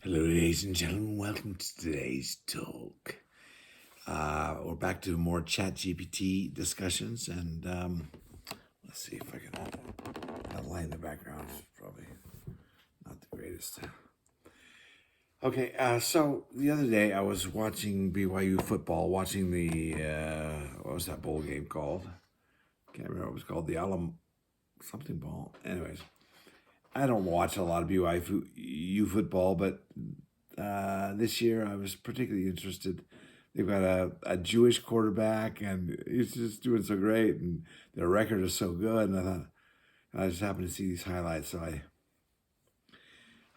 Hello, ladies and gentlemen. Welcome to today's talk. We're back to more ChatGPT discussions, and let's see if I can. That light in the background is probably not the greatest. Okay, so the other day I was watching BYU football, watching the what was that bowl game called? Can't remember what it was called. The Alum something Bowl. Anyways, I don't watch a lot of BYU football, but this year I was particularly interested. They've got a Jewish quarterback, and he's just doing so great, and their record is so good. And I just happened to see these highlights, so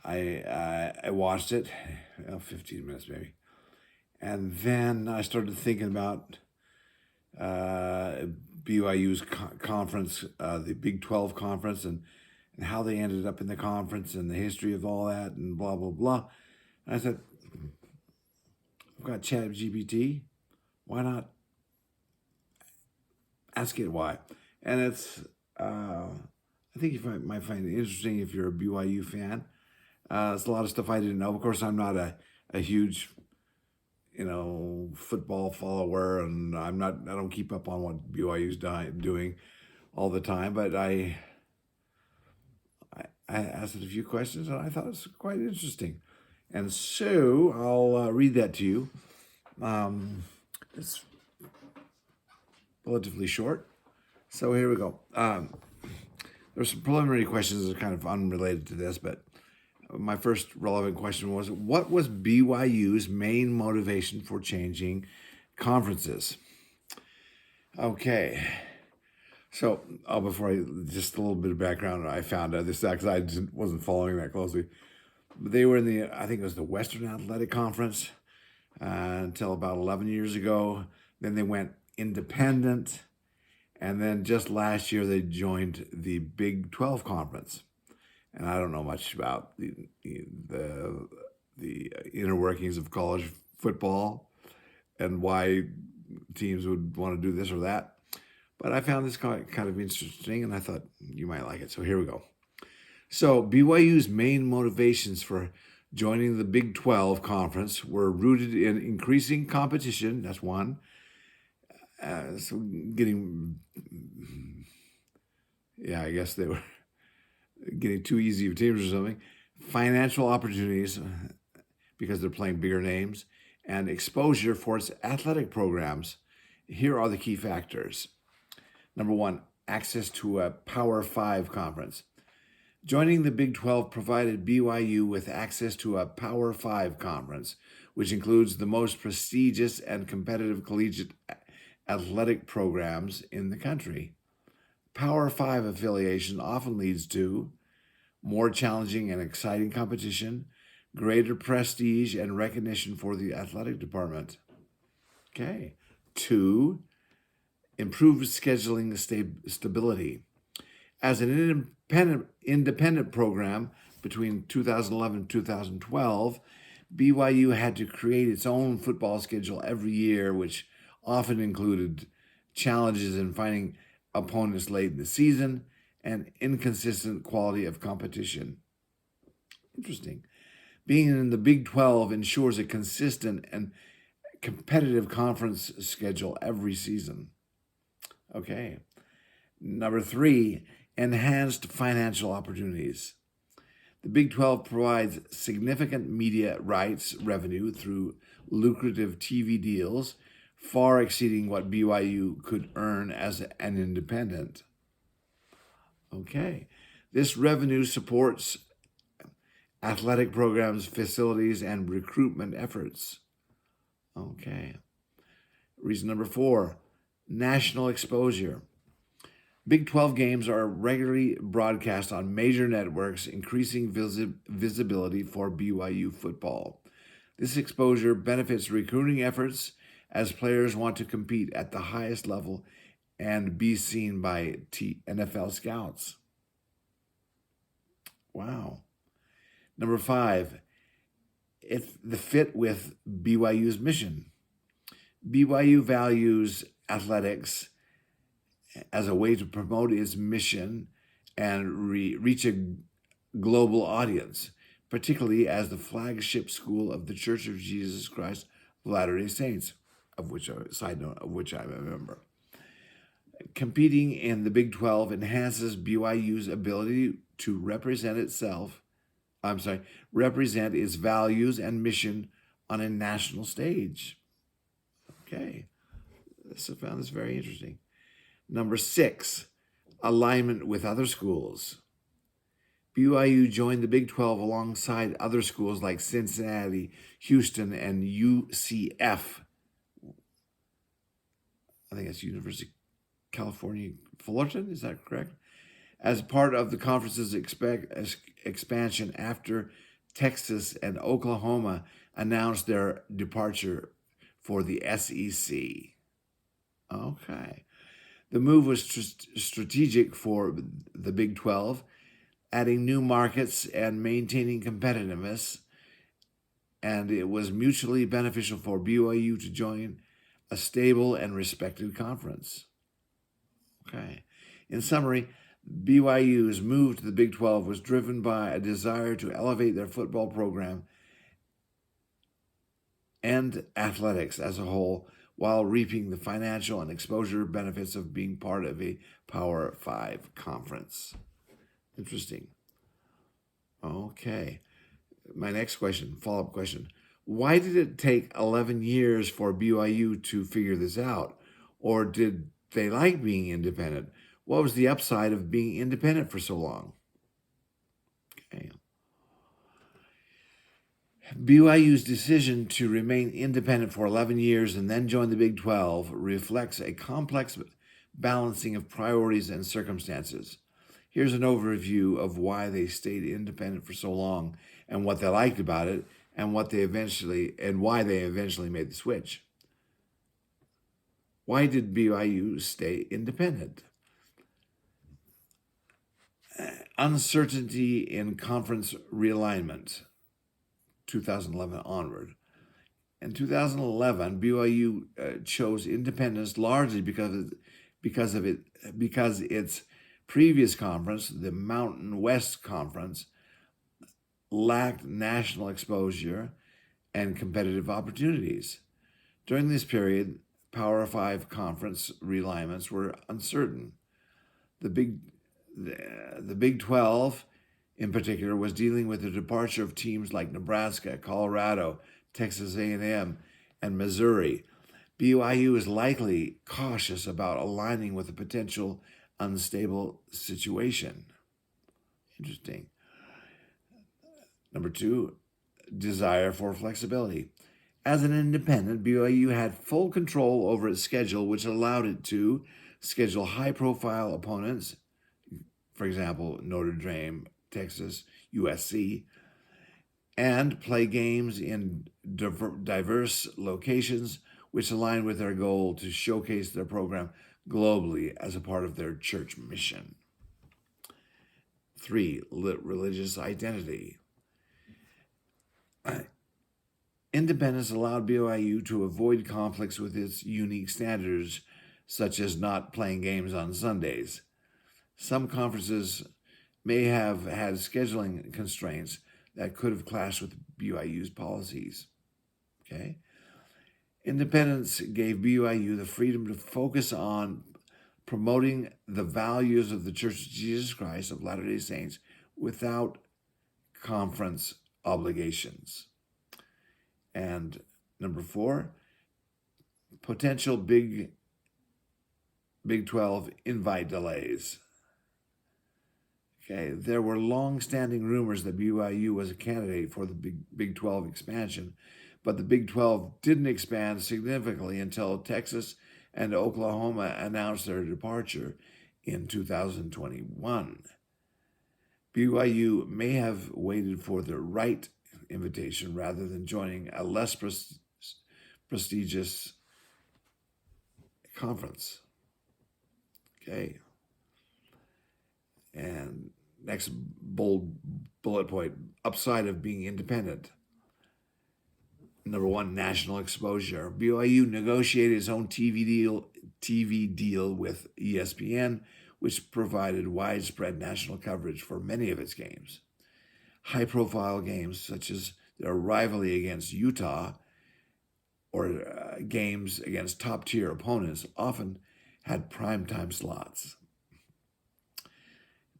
I watched it, 15 minutes maybe, and then I started thinking about BYU's conference, the Big 12 conference, and how they ended up in the conference and the history of all that and blah, blah, blah. And I said, I've got ChatGPT. Why not ask it why? And it's, I think you might find it interesting if you're a BYU fan. It's a lot of stuff I didn't know. Of course, I'm not a huge, football follower, and I don't keep up on what BYU's doing all the time, but I asked it a few questions, and I thought it was quite interesting. And so I'll read that to you. It's relatively short. So here we go. There's some preliminary questions that are kind of unrelated to this, but my first relevant question was, what was BYU's main motivation for changing conferences? Okay. So, before just a little bit of background, I found out this because I wasn't following that closely. They were in I think it was the Western Athletic Conference until about 11 years ago. Then they went independent. And then just last year, they joined the Big 12 Conference. And I don't know much about the inner workings of college football and why teams would want to do this or that. But I found this kind of interesting, and I thought you might like it. So here we go. So BYU's main motivations for joining the Big 12 Conference were rooted in increasing competition. That's one. So I guess they were getting too easy of teams or something. Financial opportunities, because they're playing bigger names, and exposure for its athletic programs. Here are the key factors. Number one, access to a Power 5 conference. Joining the Big 12 provided BYU with access to a Power 5 conference, which includes the most prestigious and competitive collegiate athletic programs in the country. Power 5 affiliation often leads to more challenging and exciting competition, greater prestige and recognition for the athletic department. Okay. 2, improved scheduling stability. As an independent program between 2011 and 2012, BYU had to create its own football schedule every year, which often included challenges in finding opponents late in the season and inconsistent quality of competition. Interesting. Being in the Big 12 ensures a consistent and competitive conference schedule every season. Okay. Number 3, enhanced financial opportunities. The Big 12 provides significant media rights revenue through lucrative TV deals, far exceeding what BYU could earn as an independent. Okay. This revenue supports athletic programs, facilities, and recruitment efforts. Okay. Reason number 4, national exposure. Big 12 games are regularly broadcast on major networks, increasing visibility for BYU football. This exposure benefits recruiting efforts as players want to compete at the highest level and be seen by NFL scouts. Wow. Number 5, the fit with BYU's mission. BYU values athletics as a way to promote its mission and reach a global audience. particularly as the flagship school of the Church of Jesus Christ of Latter-day Saints, of which, side note, of which I'm a member. Competing in the Big 12 enhances BYU's ability to represent its values and mission on a national stage. Okay, I found this very interesting. Number 6, alignment with other schools. BYU joined the Big 12 alongside other schools like Cincinnati, Houston, and UCF. I think that's University of California, Fullerton, is that correct? As part of the conference's expansion after Texas and Oklahoma announced their departure for the SEC. Okay. The move was strategic for the Big 12, adding new markets and maintaining competitiveness, and it was mutually beneficial for BYU to join a stable and respected conference. Okay. In summary, BYU's move to the Big 12 was driven by a desire to elevate their football program and athletics as a whole, while reaping the financial and exposure benefits of being part of a Power 5 conference. Interesting. Okay. My next question, follow-up question. Why did it take 11 years for BYU to figure this out? Or did they like being independent? What was the upside of being independent for so long? Okay. BYU's decision to remain independent for 11 years and then join the Big 12 reflects a complex balancing of priorities and circumstances. Here's an overview of why they stayed independent for so long and what they liked about it and why they eventually made the switch. Why did BYU stay independent? Uncertainty in conference realignment, 2011 onward. In 2011, BYU chose independence largely because its previous conference, the Mountain West Conference, lacked national exposure and competitive opportunities. During this period, Power 5 conference realignments were uncertain. The Big 12, in particular, was dealing with the departure of teams like Nebraska, Colorado, Texas A&M, and Missouri. BYU is likely cautious about aligning with a potential unstable situation. Interesting. Number 2, desire for flexibility. As an independent, BYU had full control over its schedule, which allowed it to schedule high-profile opponents, for example, Notre Dame, Texas, USC, and play games in diverse locations, which aligned with their goal to showcase their program globally as a part of their church mission. 3, religious identity. Independence allowed BYU to avoid conflicts with its unique standards, such as not playing games on Sundays. Some conferences may have had scheduling constraints that could have clashed with BYU's policies. Okay? Independence gave BYU the freedom to focus on promoting the values of the Church of Jesus Christ of Latter-day Saints without conference obligations. And number 4, potential Big 12 invite delays. Okay, there were long-standing rumors that BYU was a candidate for the Big 12 expansion, but the Big 12 didn't expand significantly until Texas and Oklahoma announced their departure in 2021. BYU may have waited for the right invitation rather than joining a less prestigious conference. Okay. And next bold bullet point, upside of being independent. Number 1, national exposure. BYU negotiated its own TV deal with ESPN, which provided widespread national coverage for many of its games. High-profile games such as their rivalry against Utah or games against top-tier opponents often had primetime slots.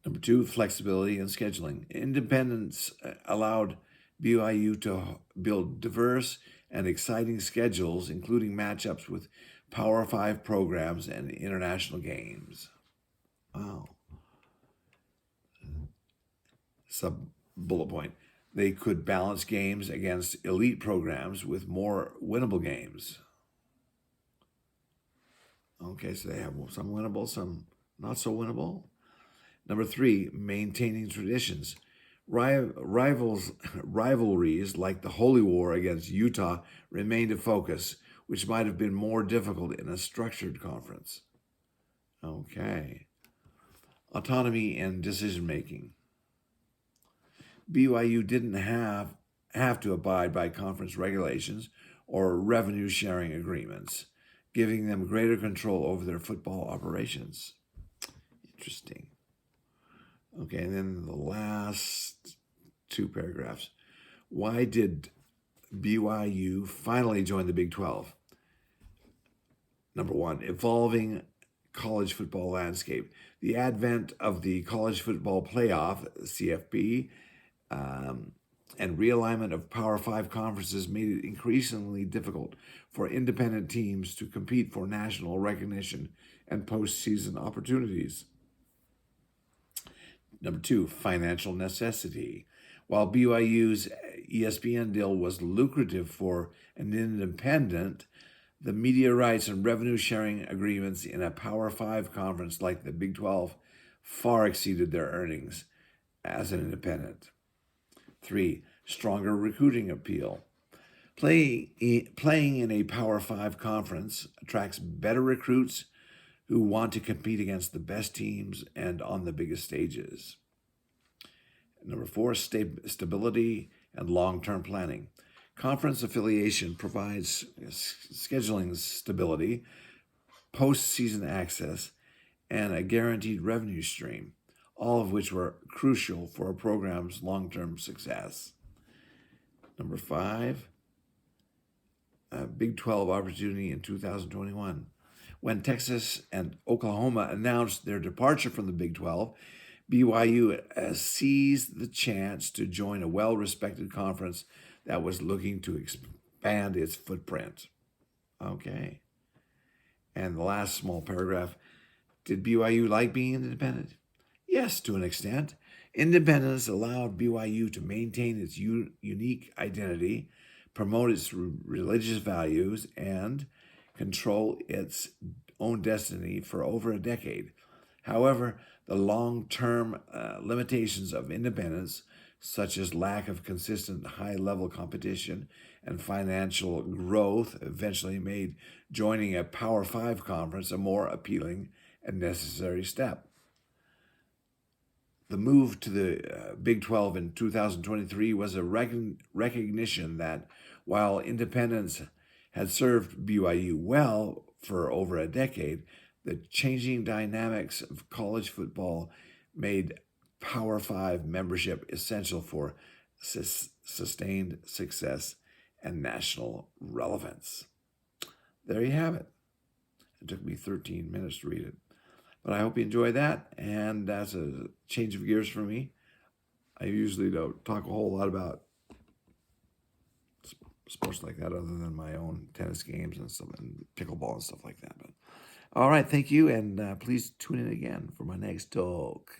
Number two, flexibility in scheduling. Independence allowed BYU to build diverse and exciting schedules, including matchups with Power 5 programs and international games. Wow. Sub bullet point. They could balance games against elite programs with more winnable games. Okay, so they have some winnable, some not so winnable. Number three, maintaining traditions. Rivalries like the Holy War against Utah remained a focus, which might have been more difficult in a structured conference. Okay. Autonomy and decision making. BYU didn't have to abide by conference regulations or revenue sharing agreements, giving them greater control over their football operations. Interesting. Okay, and then the last two paragraphs. Why did BYU finally join the Big 12? Number one, evolving college football landscape. The advent of the College Football Playoff, CFP, and realignment of Power 5 conferences made it increasingly difficult for independent teams to compete for national recognition and postseason opportunities. Number two, financial necessity. While BYU's ESPN deal was lucrative for an independent, the media rights and revenue sharing agreements in a Power 5 conference like the Big 12 far exceeded their earnings as an independent. Three, stronger recruiting appeal. Playing in a Power 5 conference attracts better recruits who want to compete against the best teams and on the biggest stages. Number four, stability and long-term planning. Conference affiliation provides scheduling stability, postseason access, and a guaranteed revenue stream, all of which were crucial for a program's long-term success. Number five, Big 12 opportunity in 2021. When Texas and Oklahoma announced their departure from the Big 12, BYU seized the chance to join a well-respected conference that was looking to expand its footprint. Okay. And the last small paragraph, did BYU like being independent? Yes, to an extent. Independence allowed BYU to maintain its unique identity, promote its religious values, and control its own destiny for over a decade. However, the long-term limitations of independence, such as lack of consistent high-level competition and financial growth, eventually made joining a Power 5 conference a more appealing and necessary step. The move to the Big 12 in 2023 was a recognition that while independence had served BYU well for over a decade, the changing dynamics of college football made Power 5 membership essential for sustained success and national relevance. There you have it. It took me 13 minutes to read it. But I hope you enjoy that, and that's a change of gears for me. I usually don't talk a whole lot about sports like that other than my own tennis games and stuff, and pickleball and stuff like that. But all right, thank you, and please tune in again for my next talk.